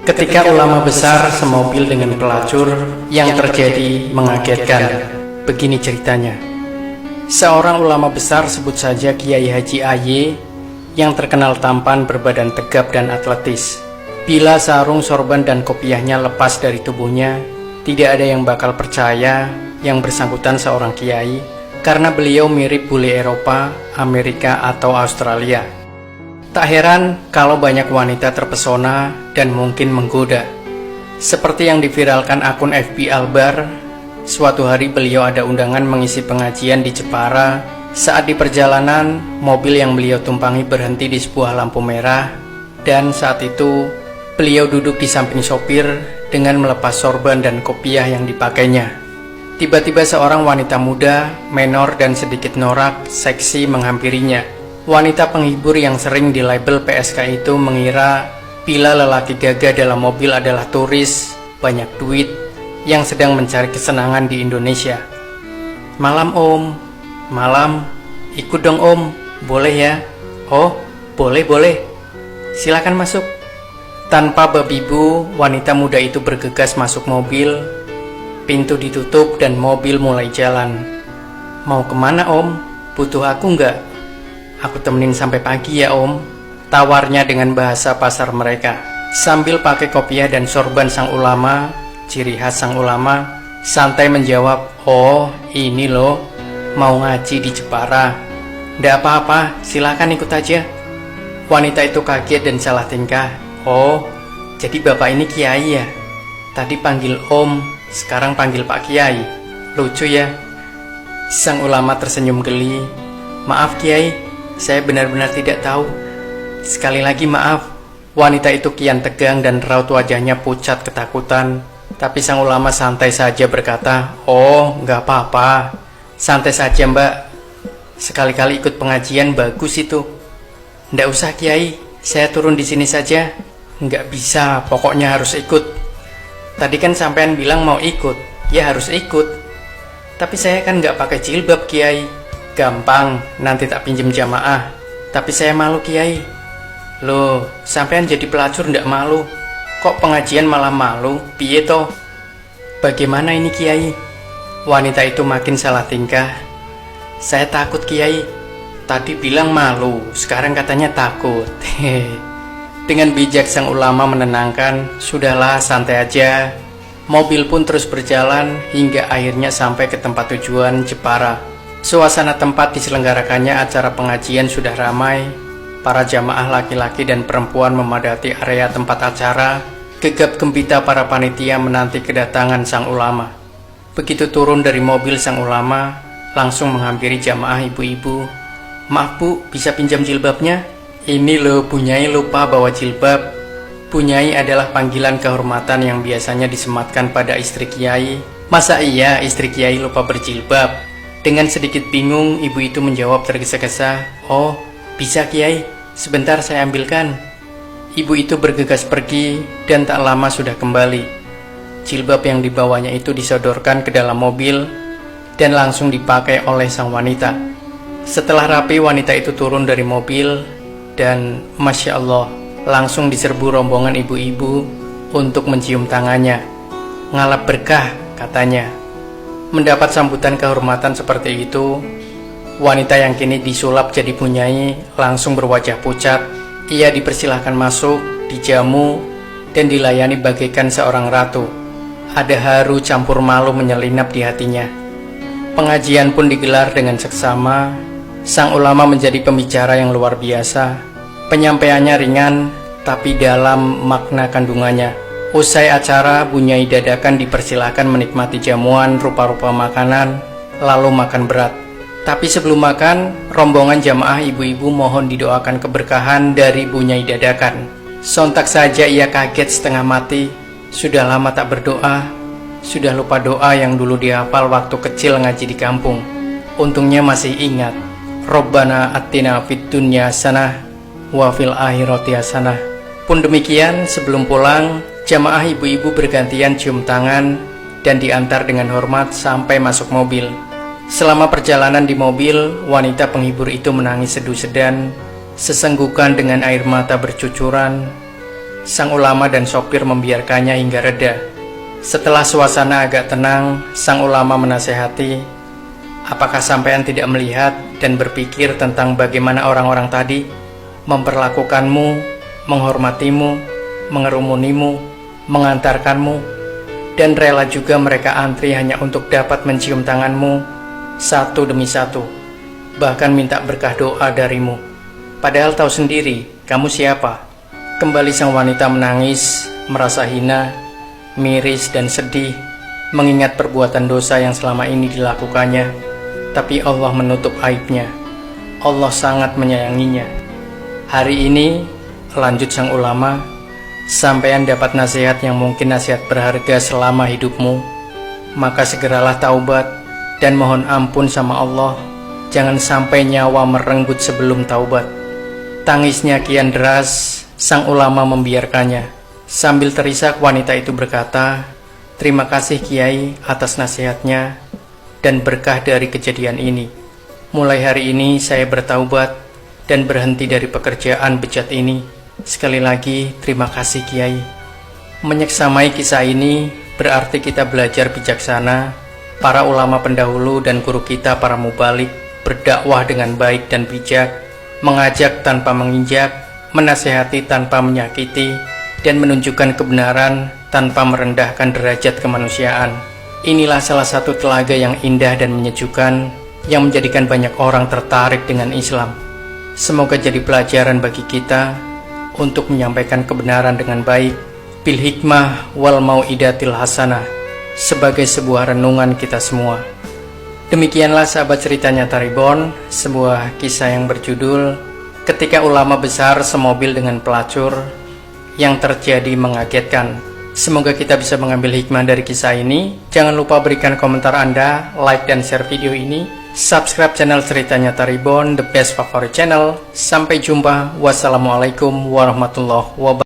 Ketika ulama besar semobil dengan pelacur, yang terjadi mengagetkan. Begini ceritanya. Seorang ulama besar, sebut saja Kiai Haji Aye, yang terkenal tampan, berbadan tegap dan atletis. Bila sarung, sorban dan kopiahnya lepas dari tubuhnya, tidak ada yang bakal percaya yang bersangkutan seorang kiai, karena beliau mirip bule Eropa, Amerika atau Australia. Tak heran kalau banyak wanita terpesona dan mungkin menggoda. Seperti yang diviralkan akun FB Albar, suatu hari beliau ada undangan mengisi pengajian di Jepara. Saat di perjalanan, mobil yang beliau tumpangi berhenti di sebuah lampu merah, dan saat itu beliau duduk di samping sopir dengan melepas sorban dan kopiah yang dipakainya. Tiba-tiba seorang wanita muda, menor dan sedikit norak, seksi menghampirinya. Wanita penghibur yang sering di label PSK itu mengira bila lelaki gagah dalam mobil adalah turis banyak duit yang sedang mencari kesenangan di Indonesia. "Malam om, malam, ikut dong om, boleh ya?" "Oh, boleh, silakan masuk." Tanpa babi bu, wanita muda itu bergegas masuk mobil. Pintu ditutup dan mobil mulai jalan. "Mau kemana om? Butuh aku nggak?" "Aku temenin sampai pagi ya om," tawarnya dengan bahasa pasar mereka. Sambil pakai kopiah dan sorban sang ulama, ciri khas sang ulama, santai menjawab, "Oh ini loh, mau ngaji di Jepara." "Nggak apa-apa, silakan ikut aja." Wanita itu kaget dan salah tingkah. "Oh, jadi bapak ini kiai ya? Tadi panggil om, sekarang panggil pak kiai. Lucu ya." Sang ulama tersenyum geli. "Maaf kiai, saya benar-benar tidak tahu. Sekali lagi maaf." Wanita itu kian tegang dan raut wajahnya pucat ketakutan. Tapi sang ulama santai saja berkata, "Oh, nggak apa-apa. Santai saja mbak. Sekali-kali ikut pengajian bagus itu." "Nggak usah kiai, saya turun di sini saja." "Nggak bisa, pokoknya harus ikut. Tadi kan sampean bilang mau ikut, ya harus ikut." "Tapi saya kan nggak pakai jilbab kiai." "Gampang, nanti tak pinjem jamaah." "Tapi saya malu kiai." "Loh, sampean jadi pelacur ndak malu? Kok pengajian malah malu? Piye toh?" "Bagaimana ini kiai?" Wanita itu makin salah tingkah. "Saya takut kiai. Tadi bilang malu, sekarang katanya takut." Dengan bijak sang ulama menenangkan, "Sudahlah, santai aja." Mobil pun terus berjalan hingga akhirnya sampai ke tempat tujuan, Jepara. Suasana tempat diselenggarakannya acara pengajian sudah ramai. Para jamaah laki-laki dan perempuan memadati area tempat acara. Gegap gempita para panitia menanti kedatangan sang ulama. Begitu turun dari mobil sang ulama, langsung menghampiri jamaah ibu-ibu. "Maaf bu, bisa pinjam jilbabnya?" "Ini loh, Bunyai lupa bawa jilbab." Bunyai adalah panggilan kehormatan yang biasanya disematkan pada istri kiai. "Masa iya istri kiai lupa berjilbab?" Dengan sedikit bingung, ibu itu menjawab tergesa-gesa, "Oh, bisa kiai, sebentar saya ambilkan." Ibu itu bergegas pergi dan tak lama sudah kembali. Jilbab yang dibawanya itu disodorkan ke dalam mobil dan langsung dipakai oleh sang wanita. Setelah rapi, wanita itu turun dari mobil dan Masya Allah, langsung diserbu rombongan ibu-ibu untuk mencium tangannya. "Ngalap berkah," katanya. Mendapat sambutan kehormatan seperti itu, wanita yang kini disulap jadi Bunyai langsung berwajah pucat. Ia dipersilahkan masuk, dijamu, dan dilayani bagaikan seorang ratu. Ada haru campur malu menyelinap di hatinya. Pengajian pun digelar dengan seksama. Sang ulama menjadi pembicara yang luar biasa. Penyampaiannya ringan, tapi dalam makna kandungannya. Usai acara, Bunyai dadakan dipersilahkan menikmati jamuan rupa-rupa makanan, lalu makan berat. Tapi sebelum makan, rombongan jamaah ibu-ibu mohon didoakan keberkahan dari Bunyai dadakan. Sontak saja ia kaget setengah mati. Sudah lama tak berdoa, sudah lupa doa yang dulu dihafal waktu kecil ngaji di kampung. Untungnya masih ingat. Robbana atina fid dunya hasanah wa fil akhirati hasanah. Pun demikian, sebelum pulang, jamaah ibu-ibu bergantian cium tangan dan diantar dengan hormat sampai masuk mobil. Selama perjalanan di mobil, wanita penghibur itu menangis sedu-sedan, sesenggukan dengan air mata bercucuran. Sang ulama dan sopir membiarkannya hingga reda. Setelah suasana agak tenang, sang ulama menasehati, apakah sampean tidak melihat dan berpikir tentang bagaimana orang-orang tadi memperlakukanmu, menghormatimu, mengerumunimu, mengantarkanmu, dan rela juga mereka antri hanya untuk dapat mencium tanganmu satu demi satu, bahkan minta berkah doa darimu. Padahal tahu sendiri, kamu siapa? Kembali sang wanita menangis, merasa hina, miris dan sedih, mengingat perbuatan dosa yang selama ini dilakukannya. Tapi Allah menutup aibnya. Allah sangat menyayanginya. Hari ini, lanjut sang ulama, sampean dapat nasihat yang mungkin nasihat berharga selama hidupmu. Maka segeralah taubat dan mohon ampun sama Allah. Jangan sampai nyawa merenggut sebelum taubat. Tangisnya kian deras, sang ulama membiarkannya. Sambil terisak wanita itu berkata, terima kasih Kiai atas nasihatnya dan berkah dari kejadian ini. Mulai hari ini saya bertaubat dan berhenti dari pekerjaan bejat ini. Sekali lagi terima kasih Kiai. Menyeksamai kisah ini berarti kita belajar bijaksana. Para ulama pendahulu dan guru kita para mubalik berdakwah dengan baik dan bijak, mengajak tanpa menginjak, menasehati tanpa menyakiti, dan menunjukkan kebenaran tanpa merendahkan derajat kemanusiaan. Inilah salah satu telaga yang indah dan menyejukkan yang menjadikan banyak orang tertarik dengan Islam. Semoga jadi pelajaran bagi kita untuk menyampaikan kebenaran dengan baik, bil hikmah wal mau'idatil hasanah, sebagai sebuah renungan kita semua. Demikianlah sahabat ceritanya Taribon, sebuah kisah yang berjudul Ketika Ulama Besar Semobil dengan Pelacur, yang terjadi mengagetkan. Semoga kita bisa mengambil hikmah dari kisah ini. Jangan lupa berikan komentar Anda, like dan share video ini. Subscribe channel ceritanya Taribon, the best favorite channel. Sampai jumpa. Wassalamualaikum warahmatullahi wabarakatuh.